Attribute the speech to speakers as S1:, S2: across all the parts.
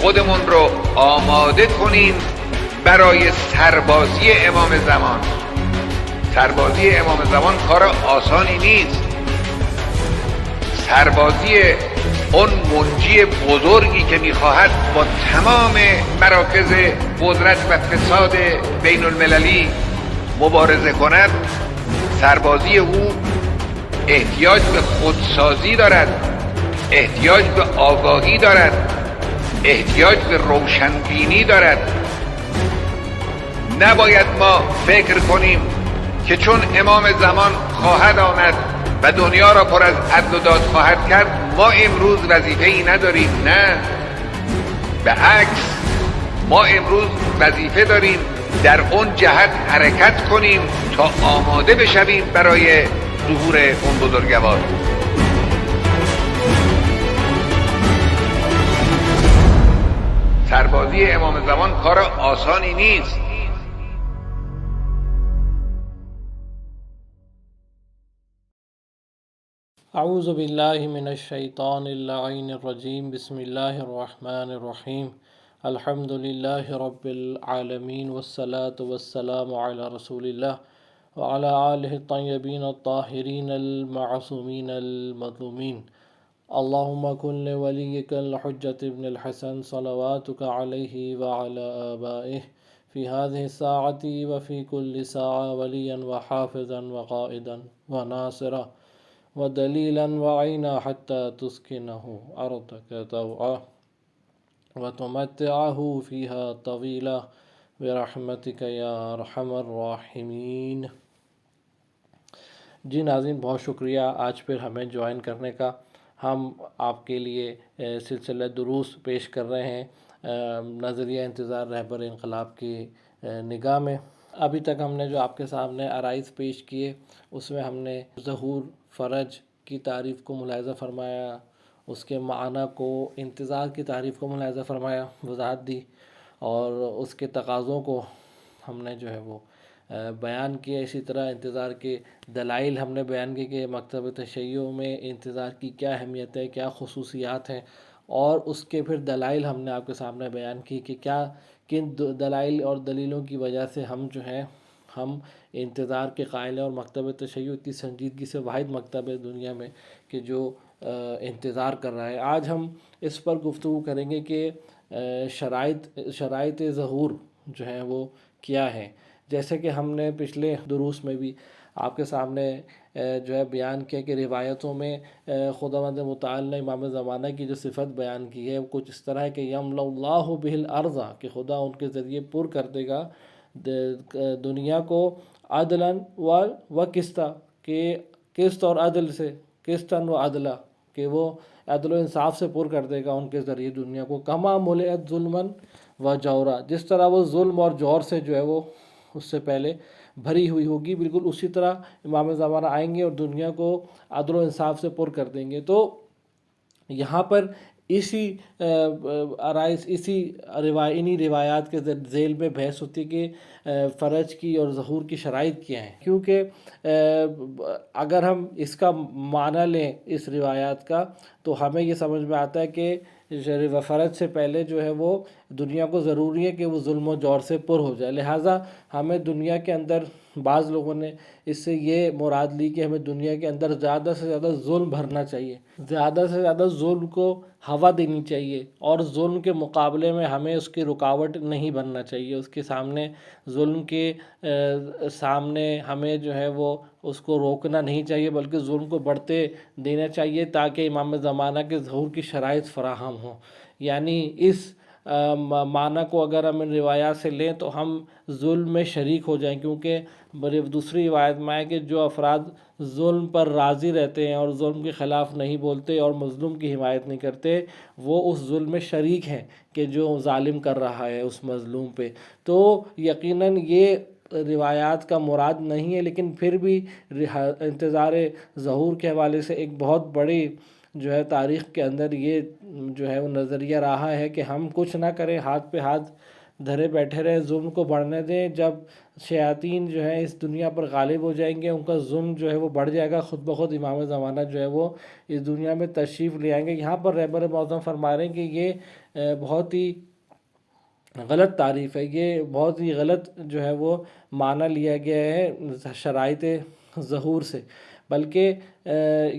S1: خودمون رو آماده کنیم برای سربازی امام زمان. سربازی امام زمان کار آسانی نیست. سربازی اون منجی بزرگی که میخواهد با تمام مراکز قدرت و فساد بین المللی مبارزه کند، سربازی او احتیاج به خودسازی دارد، احتیاج به آگاهی دارد، احتیاج به روشنبینی دارد. نباید ما فکر کنیم که چون امام زمان خواهد آمد و دنیا را پر از عدل و داد خواهد کرد ما امروز وظیفه‌ای نداریم. نه، به عکس ما امروز وظیفه داریم در اون جهت حرکت کنیم تا آماده بشویم برای ظهور اون بزرگوار. سربازی امام زمان کار آسانی نیست.
S2: اعوذ باللہ من الشیطان اللعین الرجیم. بسم اللہ الرحمن الرحیم. الحمد للہ رب العالمین والصلاة والسلام علی رسول اللہ وعلی آلہ الطیبین الطاہرین المعصومین المظلومین. اللہم کن لولیک الحجۃ ابن الحسن صلواتک علیہ وعلی آبائہ فی هذه الساعة وفی کل ساعة ولیا وحافظا وقائدا وناصرا ودلیلا وعینا حتی تسکنہ ارضک طوعا وتمتعہ فیہا طویلا برحمتک یا ارحم الراحمین. جی ناظرین، بہت شکریہ آج پھر ہمیں جوائن کرنے کا. ہم آپ کے لیے سلسلہ دروس پیش کر رہے ہیں نظریہ انتظار رہبر انقلاب کی نگاہ میں. ابھی تک ہم نے جو آپ کے سامنے عرائض پیش کیے اس میں ہم نے ظہور فرج کی تعریف کو ملاحظہ فرمایا، اس کے معنی کو، انتظار کی تعریف کو ملاحظہ فرمایا، وضاحت دی، اور اس کے تقاضوں کو ہم نے جو ہے وہ بیان کیا. اسی طرح انتظار کے دلائل ہم نے بیان کیے کہ مکتب تشیع میں انتظار کی کیا اہمیت ہے، کیا خصوصیات ہیں، اور اس کے پھر دلائل ہم نے آپ کے سامنے بیان کی کہ کن دلائل اور دلیلوں کی وجہ سے ہم جو ہیں ہم انتظار کے قائل ہیں. اور مکتب تشیع اتنی سنجیدگی سے واحد مکتب ہے دنیا میں کہ جو انتظار کر رہا ہے. آج ہم اس پر گفتگو کریں گے کہ شرائط ظہور جو ہیں وہ کیا ہیں. جیسے کہ ہم نے پچھلے دروس میں بھی آپ کے سامنے جو ہے بیان کیا کہ روایتوں میں خداوند متعال نے امام زمانہ کی جو صفت بیان کی ہے وہ کچھ اس طرح ہے کہ یملا اللہ بہ الارض، کہ خدا ان کے ذریعے پر کر دے گا دنیا کو عدلاً و قسطا، کہ قسط اور عدل سے، قسطاً و عدلا، کہ وہ عدل و انصاف سے پر کر دے گا ان کے ذریعے دنیا کو. کما ملئت ظلماً و جورا، جس طرح وہ ظلم اور جور سے جو ہے وہ اس سے پہلے بھری ہوئی ہوگی، بالکل اسی طرح امام زمانہ آئیں گے اور دنیا کو عدل و انصاف سے پر کر دیں گے. تو یہاں پر اسی عرائض، انہی روایات کے ذیل میں بحث ہوتی ہے کہ فرج کی اور ظہور کی شرائط کیا ہیں. کیونکہ اگر ہم اس کا معنی لیں اس روایات کا تو ہمیں یہ سمجھ میں آتا ہے کہ فرج سے پہلے جو ہے وہ دنیا کو ضروری ہے کہ وہ ظلم و جور سے پر ہو جائے. لہٰذا ہمیں دنیا کے اندر، بعض لوگوں نے اس سے یہ مراد لی کہ ہمیں دنیا کے اندر زیادہ سے زیادہ ظلم بھرنا چاہیے، زیادہ سے زیادہ ظلم کو ہوا دینی چاہیے، اور ظلم کے مقابلے میں ہمیں اس کی رکاوٹ نہیں بننا چاہیے. اس کے سامنے، ظلم کے سامنے ہمیں جو ہے وہ اس کو روکنا نہیں چاہیے، بلکہ ظلم کو بڑھتے دینا چاہیے تاکہ امام زمانہ کے ظہور کی شرائط فراہم ہوں. یعنی اس معنی کو اگر ہم ان روایات سے لیں تو ہم ظلم میں شریک ہو جائیں، کیونکہ دوسری روایت میں ہے کہ جو افراد ظلم پر راضی رہتے ہیں اور ظلم کے خلاف نہیں بولتے اور مظلوم کی حمایت نہیں کرتے، وہ اس ظلم میں شریک ہیں کہ جو ظالم کر رہا ہے اس مظلوم پہ. تو یقیناً یہ روایات کا مراد نہیں ہے، لیکن پھر بھی انتظار ظہور کے حوالے سے ایک بہت بڑی جو ہے تاریخ کے اندر یہ جو ہے وہ نظریہ رہا ہے کہ ہم کچھ نہ کریں، ہاتھ پہ ہاتھ دھرے بیٹھے رہیں، ظلم کو بڑھنے دیں. جب شیاطین جو ہیں اس دنیا پر غالب ہو جائیں گے، ان کا ظلم جو ہے وہ بڑھ جائے گا، خود بخود امام زمانہ جو ہے وہ اس دنیا میں تشریف لے آئیں گے. یہاں پر رہبر معظم فرما رہے ہیں کہ یہ بہت ہی غلط تعریف ہے، یہ بہت ہی غلط جو ہے وہ معنی لیا گیا ہے شرائط ظہور سے. بلکہ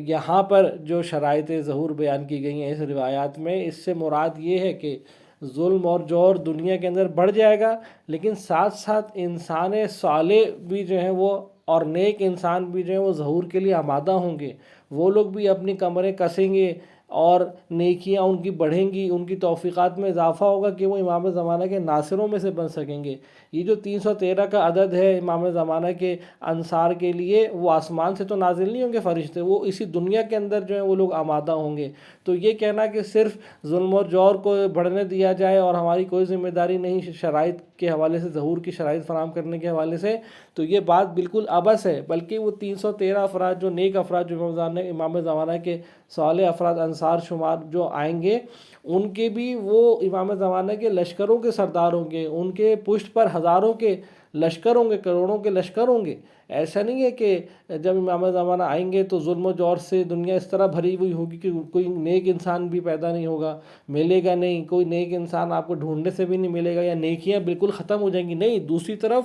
S2: یہاں پر جو شرائط ظہور بیان کی گئی ہیں اس روایات میں، اس سے مراد یہ ہے کہ ظلم اور جور دنیا کے اندر بڑھ جائے گا، لیکن ساتھ ساتھ انسان صالح بھی جو ہیں وہ اور نیک انسان بھی جو ہیں وہ ظہور کے لیے آمادہ ہوں گے. وہ لوگ بھی اپنی کمریں کسیں گے اور نیکیاں ان کی بڑھیں گی، ان کی توفیقات میں اضافہ ہوگا کہ وہ امام زمانہ کے ناصروں میں سے بن سکیں گے. یہ جو 313 کا عدد ہے امام زمانہ کے انصار کے لیے، وہ آسمان سے تو نازل نہیں ہوں گے فرشتے، وہ اسی دنیا کے اندر جو ہیں وہ لوگ آمادہ ہوں گے. تو یہ کہنا کہ صرف ظلم اور جور کو بڑھنے دیا جائے اور ہماری کوئی ذمہ داری نہیں شرائط کے حوالے سے، ظہور کی شرائط فراہم کرنے کے حوالے سے، تو یہ بات بالکل عبث ہے. بلکہ وہ 313 افراد جو نیک افراد جو امام زمانہ کے صالح افراد انصار شمار جو آئیں گے، ان کے بھی وہ امام زمانہ کے لشکروں کے سردار ہوں گے، ان کے پشت پر ہزاروں کے لشکر ہوں گے، کروڑوں کے لشکر ہوں گے. ایسا نہیں ہے کہ جب امام زمانہ آئیں گے تو ظلم و جور سے دنیا اس طرح بھری ہوئی ہوگی کہ کوئی نیک انسان بھی پیدا نہیں ہوگا، ملے گا نہیں، کوئی نیک انسان آپ کو ڈھونڈنے سے بھی نہیں ملے گا، یا نیکیاں بالکل ختم ہو جائیں گی. نہیں، دوسری طرف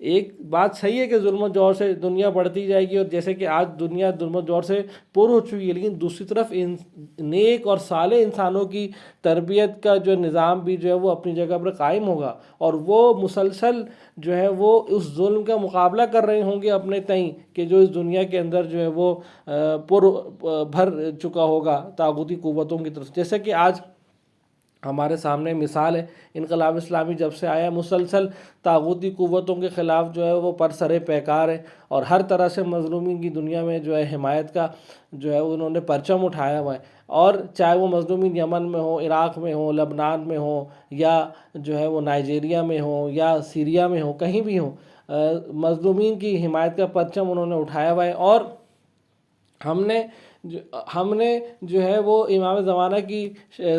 S2: ایک بات صحیح ہے کہ ظلم و جور سے دنیا بڑھتی جائے گی، اور جیسے کہ آج دنیا ظلم و جور سے پر ہو چکی ہے، لیکن دوسری طرف نیک اور صالح انسانوں کی تربیت کا جو نظام بھی جو ہے وہ اپنی جگہ پر قائم ہوگا، اور وہ مسلسل جو ہے وہ اس ظلم کا مقابلہ کر رہے ہوں گے اپنے تئیں کہ جو اس دنیا کے اندر جو ہے وہ بھر چکا ہوگا طاغوتی قوتوں کی طرف. جیسے کہ آج ہمارے سامنے مثال ہے، انقلاب اسلامی جب سے آیا مسلسل طاغوتی قوتوں کے خلاف جو ہے وہ پرسر پیکار ہے، اور ہر طرح سے مظلومین کی دنیا میں جو ہے حمایت کا جو ہے انہوں نے پرچم اٹھایا ہوا ہے. اور چاہے وہ مظلومین یمن میں ہوں، عراق میں ہوں، لبنان میں ہوں، یا جو ہے وہ نائجیریا میں ہوں، یا سیریا میں ہوں، کہیں بھی ہوں، مظلومین کی حمایت کا پرچم انہوں نے اٹھایا ہوا ہے. اور ہم نے جو ہے وہ امام زمانہ کی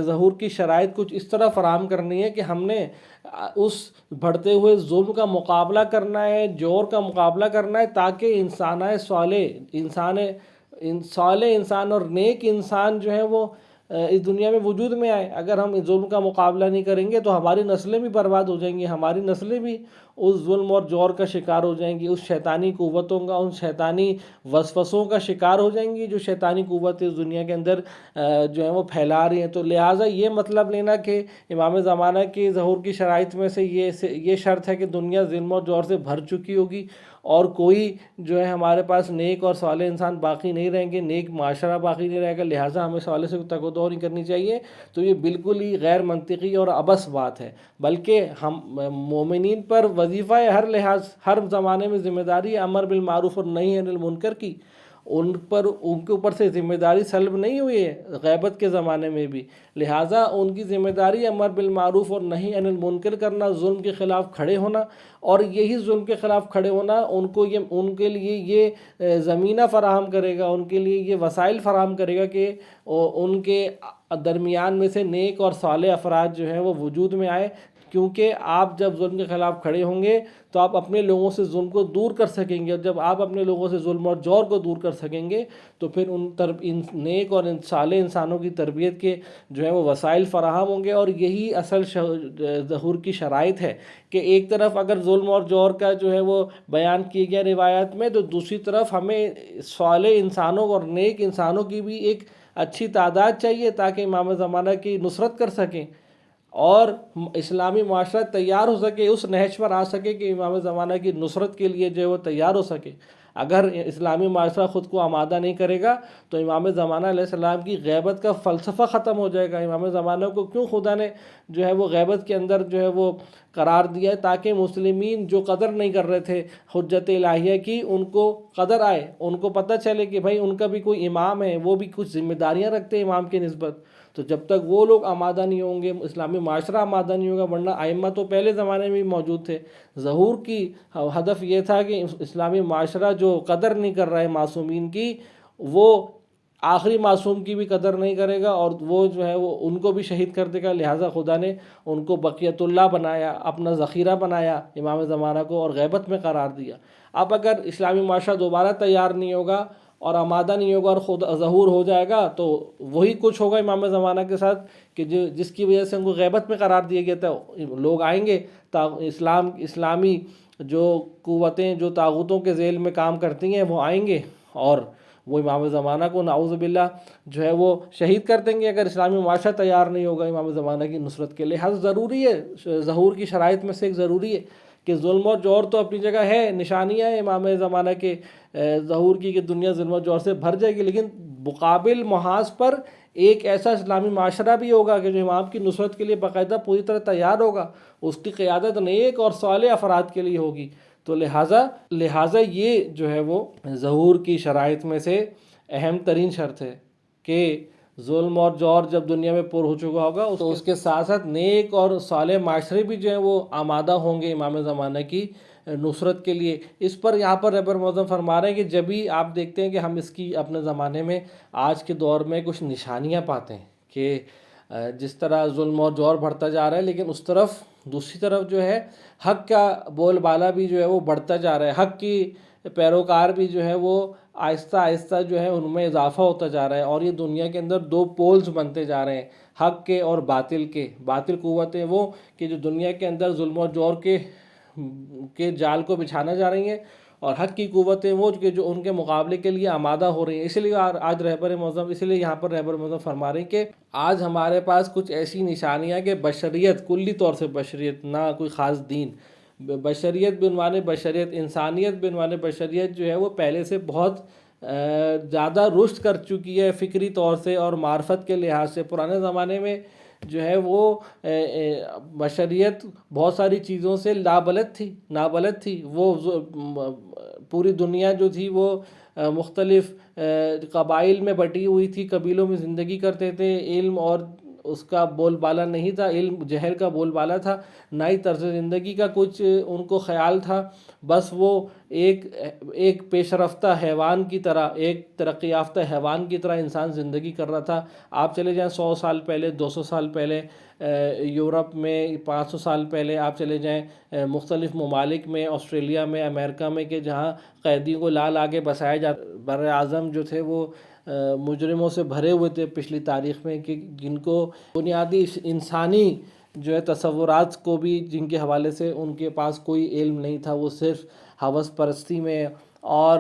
S2: ظہور کی شرائط کچھ اس طرح فراہم کرنی ہے کہ ہم نے اس بڑھتے ہوئے ظلم کا مقابلہ کرنا ہے، جور کا مقابلہ کرنا ہے، تاکہ صالح انسان اور نیک انسان جو ہیں وہ اس دنیا میں وجود میں آئے. اگر ہم اس ظلم کا مقابلہ نہیں کریں گے تو ہماری نسلیں بھی برباد ہو جائیں گی، ہماری نسلیں بھی اس ظلم اور جور کا شکار ہو جائیں گی، اس شیطانی قوتوں کا، ان شیطانی وسوسوں کا شکار ہو جائیں گی جو شیطانی قوت اس دنیا کے اندر جو ہیں وہ پھیلا رہی ہیں. تو لہٰذا یہ مطلب لینا کہ امام زمانہ کی ظہور کی شرائط میں سے یہ شرط ہے کہ دنیا ظلم اور جور سے بھر چکی ہوگی اور کوئی جو ہے ہمارے پاس نیک اور صالح انسان باقی نہیں رہیں گے، نیک معاشرہ باقی نہیں رہے گا، لہٰذا ہمیں صالح سے تگ و دو نہیں کرنی چاہیے. تو یہ بالکل ہی غیر منطقی اور عبث بات ہے. بلکہ ہم مومنین پر وظیفہ ہر لحاظ، ہر زمانے میں ذمہ داری ہے امر بالمعروف اور نہی عن المنکر کی. ان کے اوپر سے ذمہ داری سلب نہیں ہوئی ہے غیبت کے زمانے میں بھی، لہٰذا ان کی ذمہ داری امر بالمعروف اور نہی عن المنکر کرنا، ظلم کے خلاف کھڑے ہونا. اور یہی ظلم کے خلاف کھڑے ہونا ان کے لیے یہ زمینہ فراہم کرے گا، ان کے لیے یہ وسائل فراہم کرے گا کہ ان کے درمیان میں سے نیک اور صالح افراد جو ہیں وہ وجود میں آئے. کیونکہ آپ جب ظلم کے خلاف کھڑے ہوں گے تو آپ اپنے لوگوں سے ظلم کو دور کر سکیں گے، اور جب آپ اپنے لوگوں سے ظلم اور جور کو دور کر سکیں گے تو پھر ان نیک اور صالح انسانوں کی تربیت کے جو ہے وہ وسائل فراہم ہوں گے. اور یہی اصل ظہور کی شرائط ہے کہ ایک طرف اگر ظلم اور جور کا جو ہے وہ بیان کیے گیا روایات میں، تو دوسری طرف ہمیں صالح انسانوں اور نیک انسانوں کی بھی ایک اچھی تعداد چاہیے تاکہ امام زمانہ کی نصرت کر سکیں اور اسلامی معاشرہ تیار ہو سکے، اس نہج پر آ سکے کہ امام زمانہ کی نصرت کے لیے جو ہے وہ تیار ہو سکے. اگر اسلامی معاشرہ خود کو آمادہ نہیں کرے گا تو امام زمانہ علیہ السلام کی غیبت کا فلسفہ ختم ہو جائے گا. امام زمانہ کو کیوں خدا نے جو ہے وہ غیبت کے اندر جو ہے وہ قرار دیا ہے؟ تاکہ مسلمین جو قدر نہیں کر رہے تھے حجت الہیہ کی، ان کو قدر آئے، ان کو پتہ چلے کہ بھائی ان کا بھی کوئی امام ہے، وہ بھی کچھ ذمہ داریاں رکھتے ہیں امام کی نسبت. تو جب تک وہ لوگ آمادہ نہیں ہوں گے، اسلامی معاشرہ آمادہ نہیں ہوگا. ورنہ ائمہ تو پہلے زمانے میں بھی موجود تھے. ظہور کی ہدف یہ تھا کہ اسلامی معاشرہ جو قدر نہیں کر رہا ہے معصومین کی، وہ آخری معصوم کی بھی قدر نہیں کرے گا، اور وہ جو ہے وہ ان کو بھی شہید کر دے گا۔ لہٰذا خدا نے ان کو بقیت اللہ بنایا، اپنا ذخیرہ بنایا امام زمانہ کو، اور غیبت میں قرار دیا۔ اب اگر اسلامی معاشرہ دوبارہ تیار نہیں ہوگا اور آمادہ نہیں ہوگا اور خود ظہور ہو جائے گا، تو وہی کچھ ہوگا امام زمانہ کے ساتھ کہ جس کی وجہ سے ان کو غیبت میں قرار دیا گیا تھا۔ لوگ آئیں گے، اسلامی جو قوتیں جو طاغوتوں کے ذیل میں کام کرتی ہیں وہ آئیں گے، اور وہ امام زمانہ کو نعوذ باللہ جو ہے وہ شہید کر دیں گے اگر اسلامی معاشرہ تیار نہیں ہوگا امام زمانہ کی نصرت کے۔ لحاظ ضروری ہے، ظہور کی شرائط میں سے ایک ضروری ہے کہ ظلم اور جور تو اپنی جگہ ہے، نشانیاں ہیں امام زمانہ کے ظہور کی کہ دنیا ظلم و جور سے بھر جائے گی، لیکن مقابل محاذ پر ایک ایسا اسلامی معاشرہ بھی ہوگا کہ جو امام کی نصرت کے لیے باقاعدہ پوری طرح تیار ہوگا، اس کی قیادت نیک اور صالح افراد کے لیے ہوگی۔ تو لہٰذا یہ جو ہے وہ ظہور کی شرائط میں سے اہم ترین شرط ہے کہ ظلم اور جور جب دنیا میں پر ہو چکا ہوگا تو اس کے ساتھ ساتھ نیک اور صالح معاشرے بھی جو ہیں وہ آمادہ ہوں گے امام زمانہ کی نصرت کے لیے۔ اس پر یہاں پر رہبر معظم فرما رہے ہیں کہ جب بھی آپ دیکھتے ہیں کہ ہم اس کی اپنے زمانے میں آج کے دور میں کچھ نشانیاں پاتے ہیں کہ جس طرح ظلم اور جور بڑھتا جا رہا ہے، لیکن اس طرف دوسری طرف جو ہے حق کا بول بالا بھی جو ہے وہ بڑھتا جا رہا ہے، حق کی پیروکار بھی جو ہے وہ آہستہ آہستہ جو ہے ان میں اضافہ ہوتا جا رہا ہے، اور یہ دنیا کے اندر دو پولز بنتے جا رہے ہیں، حق کے اور باطل کے۔ باطل قوتیں وہ کہ جو دنیا کے اندر ظلم و جور کے جال کو بچھانا جا رہی ہیں، اور حق کی قوتیں وہ کہ جو ان کے مقابلے کے لیے آمادہ ہو رہی ہیں۔ اسی لیے آج رہبر معظم اس لیے یہاں پر رہبر معظم فرما رہے ہیں کہ آج ہمارے پاس کچھ ایسی نشانیاں کہ بشریت، کلی طور سے بشریت، نہ کوئی خاص دین، بشریت بعنوان بشریت، انسانیت بعنوان بشریت جو ہے وہ پہلے سے بہت زیادہ رشد کر چکی ہے فکری طور سے اور معرفت کے لحاظ سے۔ پرانے زمانے میں جو ہے وہ بشریت بہت ساری چیزوں سے نابلد تھی۔ وہ پوری دنیا جو تھی وہ مختلف قبائل میں بٹی ہوئی تھی، قبیلوں میں زندگی کرتے تھے، علم اور اس کا بول بالا نہیں تھا، علم جہل کا بول بالا تھا، نہ ہی طرز زندگی کا کچھ ان کو خیال تھا۔ بس وہ ایک پیش رفتہ حیوان کی طرح، ایک ترقی یافتہ حیوان کی طرح انسان زندگی کر رہا تھا۔ آپ چلے جائیں 100 سال پہلے، 200 سال پہلے یورپ میں، 500 سال پہلے آپ چلے جائیں مختلف ممالک میں، آسٹریلیا میں، امریکہ میں، کہ جہاں قیدیوں کو لا کے بسایا جاتا۔ بر اعظم جو تھے وہ مجرموں سے بھرے ہوئے تھے پچھلی تاریخ میں، کہ جن کو بنیادی انسانی جو ہے تصورات کو بھی جن کے حوالے سے ان کے پاس کوئی علم نہیں تھا، وہ صرف ہوس پرستی میں اور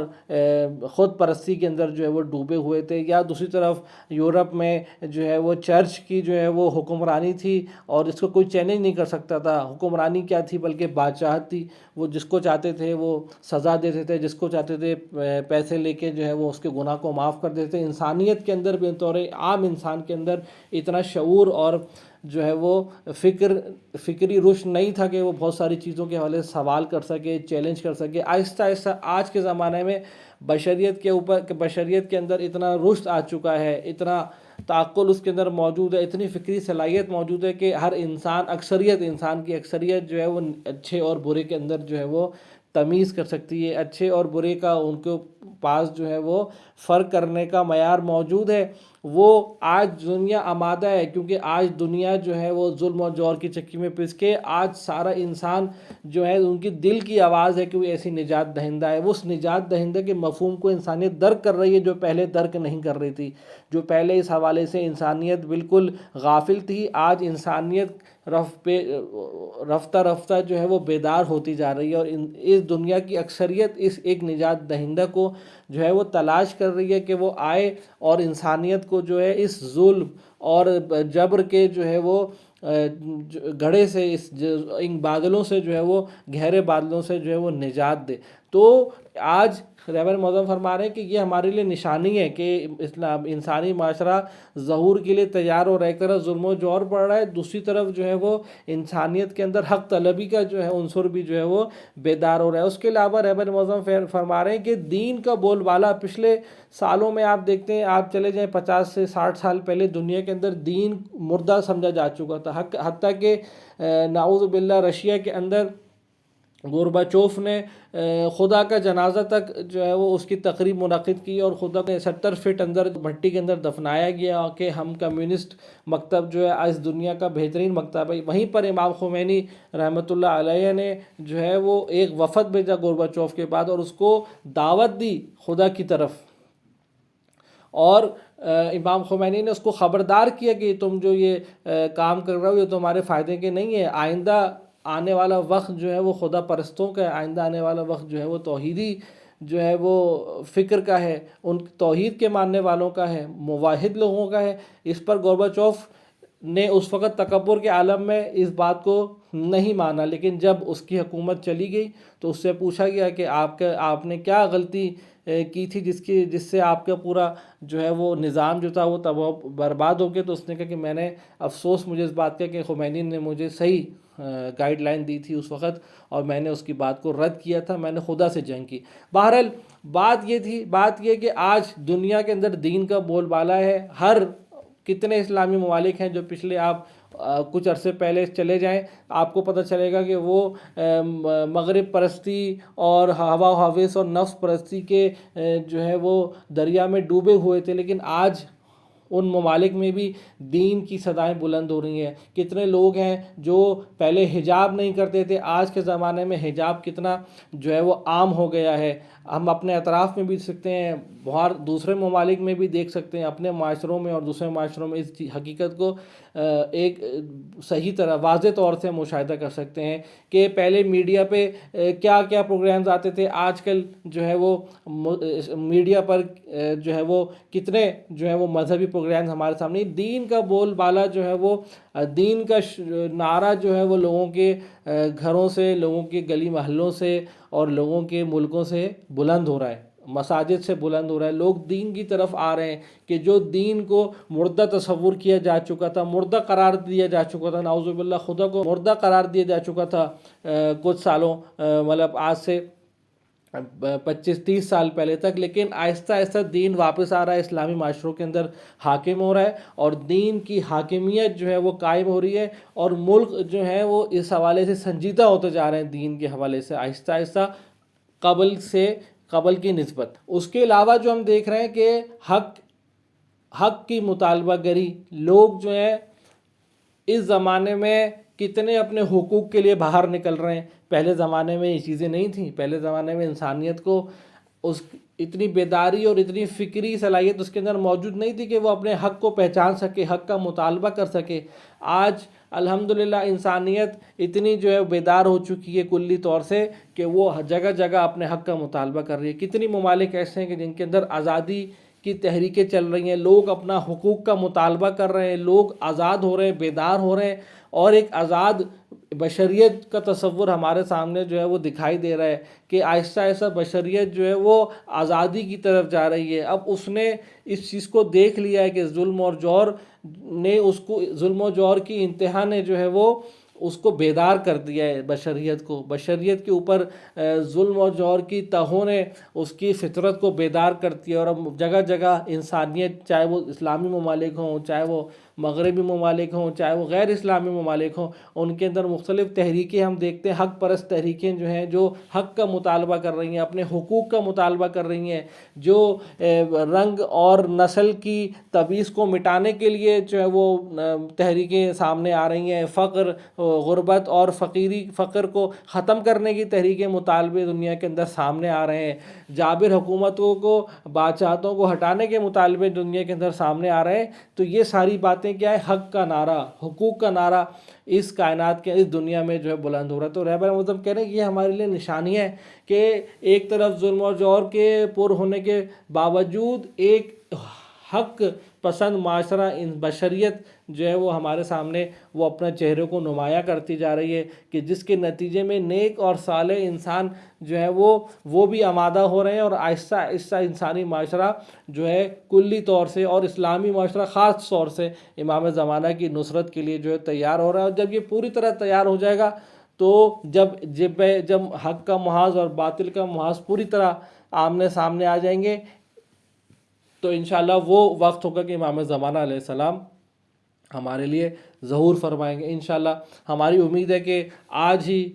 S2: خود پرستی کے اندر جو ہے وہ ڈوبے ہوئے تھے۔ یا دوسری طرف یورپ میں جو ہے وہ چرچ کی جو ہے وہ حکمرانی تھی، اور اس کو کوئی چیلنج نہیں کر سکتا تھا۔ حکمرانی کیا تھی بلکہ بادشاہت تھی، وہ جس کو چاہتے تھے وہ سزا دیتے تھے، جس کو چاہتے تھے پیسے لے کے جو ہے وہ اس کے گناہ کو معاف کر دیتے تھے۔ انسانیت کے اندر بھی طور عام انسان کے اندر اتنا شعور اور جو ہے وہ فکری رشد نہیں تھا کہ وہ بہت ساری چیزوں کے حوالے سے سوال کر سکے، چیلنج کر سکے۔ آہستہ آہستہ آج کے زمانے میں بشریت کے اندر اتنا رشد آ چکا ہے، اتنا تعقل اس کے اندر موجود ہے، اتنی فکری صلاحیت موجود ہے کہ ہر انسان کی اکثریت جو ہے وہ اچھے اور برے کے اندر جو ہے وہ تمیز کر سکتی ہے، اچھے اور برے کا ان کے پاس جو ہے وہ فرق کرنے کا معیار موجود ہے۔ وہ آج دنیا آمادہ ہے، کیونکہ آج دنیا جو ہے وہ ظلم اور جور کی چکی میں پس کے آج سارا انسان جو ہے ان کی دل کی آواز ہے کہ وہ ایسی نجات دہندہ ہے۔ وہ اس نجات دہندہ کے مفہوم کو انسانیت درک کر رہی ہے جو پہلے درک نہیں کر رہی تھی، جو پہلے اس حوالے سے انسانیت بالکل غافل تھی۔ آج انسانیت رفتہ رفتہ جو ہے وہ بیدار ہوتی جا رہی ہے، اور اس دنیا کی اکثریت اس ایک نجات دہندہ کو جو ہے وہ تلاش کر رہی ہے کہ وہ آئے اور انسانیت کو جو ہے اس ظلم اور جبر کے جو ہے وہ گڑھے سے، ان بادلوں سے جو ہے وہ گہرے بادلوں سے جو ہے وہ نجات دے۔ تو آج رہبر معظم فرما رہے ہیں کہ یہ ہمارے لیے نشانی ہے کہ انسانی معاشرہ ظہور کے لیے تیار ہو رہا ہے۔ ایک طرف ظلم و جور بڑھ رہا ہے، دوسری طرف جو ہے وہ انسانیت کے اندر حق طلبی کا جو ہے عنصر بھی جو ہے وہ بیدار ہو رہا ہے۔ اس کے علاوہ رہبر معظم فرما رہے ہیں کہ دین کا بول بالا پچھلے سالوں میں آپ دیکھتے ہیں، آپ چلے جائیں 50 سے 60 سال پہلے دنیا کے اندر دین مردہ سمجھا جا چکا تھا، حتیٰ کہ نعوذ باللہ رشیا کے اندر گورباچوف نے خدا کا جنازہ تک جو ہے وہ اس کی تقریب منعقد کی اور خدا نے 70 فٹ اندر مٹی کے اندر دفنایا گیا کہ ہم کمیونسٹ مکتب جو ہے اس دنیا کا بہترین مکتب ہے۔ وہیں پر امام خمینی رحمۃ اللہ علیہ نے جو ہے وہ ایک وفد بھیجا گورباچوف کے بعد اور اس کو دعوت دی خدا کی طرف، اور امام خمینی نے اس کو خبردار کیا کہ تم جو یہ کام کر رہے ہو یہ تمہارے فائدے کے نہیں ہے، آئندہ آنے والا وقت جو ہے وہ خدا پرستوں کا ہے، آئندہ آنے والا وقت جو ہے وہ توحیدی جو ہے وہ فکر کا ہے، ان توحید کے ماننے والوں کا ہے، موحد لوگوں کا ہے۔ اس پر گورباچوف نے اس وقت تکبر کے عالم میں اس بات کو نہیں مانا، لیکن جب اس کی حکومت چلی گئی تو اس سے پوچھا گیا کہ آپ نے کیا غلطی کی تھی جس سے آپ کا پورا جو ہے وہ نظام جو تھا وہ تباہ برباد ہو گیا، تو اس نے کہا کہ میں نے افسوس مجھے اس بات کا کہ خمینی نے مجھے صحیح گائیڈ لائن دی تھی اس وقت اور میں نے اس کی بات کو رد کیا تھا، میں نے خدا سے جنگ کی۔ بہرحال بات یہ کہ آج دنیا کے اندر دین کا بول بالا ہے، کتنے اسلامی ممالک ہیں جو پچھلے آپ کچھ عرصے پہلے چلے جائیں آپ کو پتہ چلے گا کہ وہ مغرب پرستی اور ہوا و ہویس اور نفس پرستی کے جو ہے وہ دریا میں ڈوبے ہوئے تھے، لیکن آج ان ممالک میں بھی دین کی صدائیں بلند ہو رہی ہیں۔ کتنے لوگ ہیں جو پہلے حجاب نہیں کرتے تھے، آج کے زمانے میں حجاب کتنا جو ہے وہ عام ہو گیا ہے۔ ہم اپنے اطراف میں بھی دیکھ سکتے ہیں، باہر دوسرے ممالک میں بھی دیکھ سکتے ہیں، اپنے معاشروں میں اور دوسرے معاشروں میں اس حقیقت کو ایک صحیح طرح واضح طور سے مشاہدہ کر سکتے ہیں کہ پہلے میڈیا پہ کیا کیا پروگرامز آتے تھے، آج کل جو ہے وہ میڈیا پر جو ہے وہ کتنے جو ہے وہ مذہبی پروگرامز ہمارے سامنے۔ دین کا بول بالا جو ہے وہ دین کا نعرہ جو ہے وہ لوگوں کے گھروں سے، لوگوں کے گلی محلوں سے اور لوگوں کے ملکوں سے بلند ہو رہا ہے، مساجد سے بلند ہو رہا ہے۔ لوگ دین کی طرف آ رہے ہیں کہ جو دین کو مردہ تصور کیا جا چکا تھا، مردہ قرار دیا جا چکا تھا، نعوذ باللہ خدا کو مردہ قرار دیا جا چکا تھا کچھ سالوں مطلب آج سے 25-30 سال پہلے تک، لیکن آہستہ آہستہ دین واپس آ رہا ہے، اسلامی معاشروں کے اندر حاکم ہو رہا ہے اور دین کی حاکمیت جو ہے وہ قائم ہو رہی ہے، اور ملک جو ہے وہ اس حوالے سے سنجیدہ ہوتے جا رہے ہیں دین کے حوالے سے آہستہ آہستہ قبل کی نسبت۔ اس کے علاوہ جو ہم دیکھ رہے ہیں کہ حق کی مطالبہ گری، لوگ جو ہیں اس زمانے میں کتنے اپنے حقوق کے لیے باہر نکل رہے ہیں۔ پہلے زمانے میں یہ چیزیں نہیں تھیں، پہلے زمانے میں انسانیت کو اتنی بیداری اور اتنی فکری صلاحیت اس کے اندر موجود نہیں تھی کہ وہ اپنے حق کو پہچان سکے، حق کا مطالبہ کر سکے۔ آج الحمدللہ انسانیت اتنی جو ہے بیدار ہو چکی ہے کلی طور سے کہ وہ جگہ جگہ اپنے حق کا مطالبہ کر رہی ہے۔ کتنی ممالک ایسے ہیں کہ جن کے اندر آزادی کی تحریکیں چل رہی ہیں، لوگ اپنا حقوق کا مطالبہ کر رہے ہیں، لوگ آزاد ہو رہے ہیں، بیدار ہو رہے ہیں، اور ایک آزاد بشریت کا تصور ہمارے سامنے جو ہے وہ دکھائی دے رہا ہے کہ آہستہ آہستہ بشریت جو ہے وہ آزادی کی طرف جا رہی ہے۔ اب اس نے اس چیز کو دیکھ لیا ہے کہ ظلم و جور کی انتہا نے جو ہے وہ اس کو بیدار کر دیا ہے بشریت کے اوپر ظلم و جور کی تہوں نے اس کی فطرت کو بیدار کر دیا، اور اب جگہ جگہ انسانیت، چاہے وہ اسلامی ممالک ہوں، چاہے وہ مغربی ممالک ہوں، چاہے وہ غیر اسلامی ممالک ہوں، ان کے اندر مختلف تحریکیں ہم دیکھتے ہیں، حق پرست تحریکیں جو ہیں جو حق کا مطالبہ کر رہی ہیں، اپنے حقوق کا مطالبہ کر رہی ہیں، جو رنگ اور نسل کی تمیز کو مٹانے کے لیے جو ہے وہ تحریکیں سامنے آ رہی ہیں، فقر، غربت اور فقر کو ختم کرنے کی تحریکیں، مطالبے دنیا کے اندر سامنے آ رہے ہیں، جابر حکومتوں کو، بادشاہتوں کو ہٹانے کے مطالبے دنیا کے اندر سامنے آ رہے ہیں۔ تو یہ ساری باتیں کیا ہے؟ حق کا نعرہ، حقوق کا نعرہ اس کائنات کے، اس دنیا میں جو ہے بلند ہو رہا ہے۔ تو رہبر معظم کہہ رہے ہیں یہ ہمارے لیے نشانی ہے کہ ایک طرف ظلم و جور کے پر ہونے کے باوجود ایک حق پسند معاشرہ، بشریت جو ہے وہ ہمارے سامنے وہ اپنے چہرے کو نمایاں کرتی جا رہی ہے کہ جس کے نتیجے میں نیک اور صالح انسان جو ہے وہ بھی آمادہ ہو رہے ہیں، اور آہستہ آہستہ انسانی معاشرہ جو ہے کلی طور سے اور اسلامی معاشرہ خاص طور سے امام زمانہ کی نصرت کے لیے جو ہے تیار ہو رہا ہے۔ اور جب یہ پوری طرح تیار ہو جائے گا تو جب حق کا محاذ اور باطل کا محاذ پوری طرح آمنے سامنے آ جائیں گے تو انشاءاللہ وہ وقت ہوگا کہ امام زمانہ علیہ السلام ہمارے لیے ظہور فرمائیں گے۔ انشاءاللہ ہماری امید ہے کہ آج ہی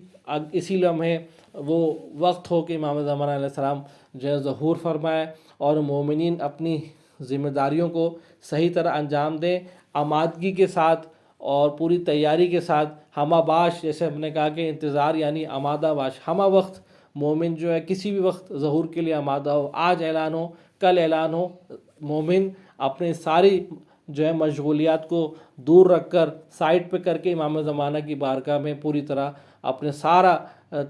S2: اسی لمحے وہ وقت ہو کہ امام زمانہ علیہ السلام جو ہے ظہور فرمائے اور مومنین اپنی ذمہ داریوں کو صحیح طرح انجام دیں، آمادگی کے ساتھ اور پوری تیاری کے ساتھ، ہمہ باش، جیسے ہم نے کہا کہ انتظار یعنی آمادہ باش، ہمہ وقت مومن جو ہے کسی بھی وقت ظہور کے لیے آمادہ ہو، آج اعلان ہو، کل اعلان ہو، مومن اپنے ساری جو ہے مشغولیات کو دور رکھ کر سائڈ پہ کر کے امام زمانہ کی بارگاہ میں پوری طرح اپنے سارا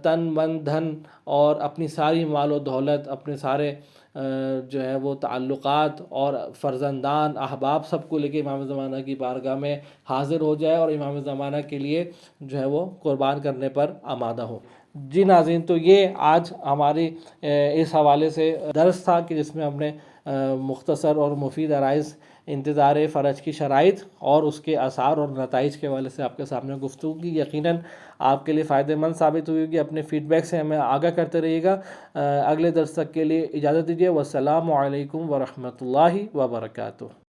S2: تن من دھن اور اپنی ساری مال و دولت، اپنے سارے جو ہے وہ تعلقات اور فرزندان احباب سب کو لے کے امام زمانہ کی بارگاہ میں حاضر ہو جائے اور امام زمانہ کے لیے جو ہے وہ قربان کرنے پر آمادہ ہو۔ جی ناظرین، تو یہ آج ہماری اس حوالے سے درس تھا کہ جس میں ہم نے مختصر اور مفید عرائض انتظار فرج کی شرائط اور اس کے آثار اور نتائج کے حوالے سے آپ کے سامنے گفتگو کی۔ یقیناً آپ کے لیے فائدہ مند ثابت ہوئی ہوگی۔ اپنے فیڈ بیک سے ہمیں آگاہ کرتے رہیے گا۔ اگلے درس تک کے لیے اجازت دیجیے۔ والسلام علیکم ورحمۃ اللہ وبرکاتہ۔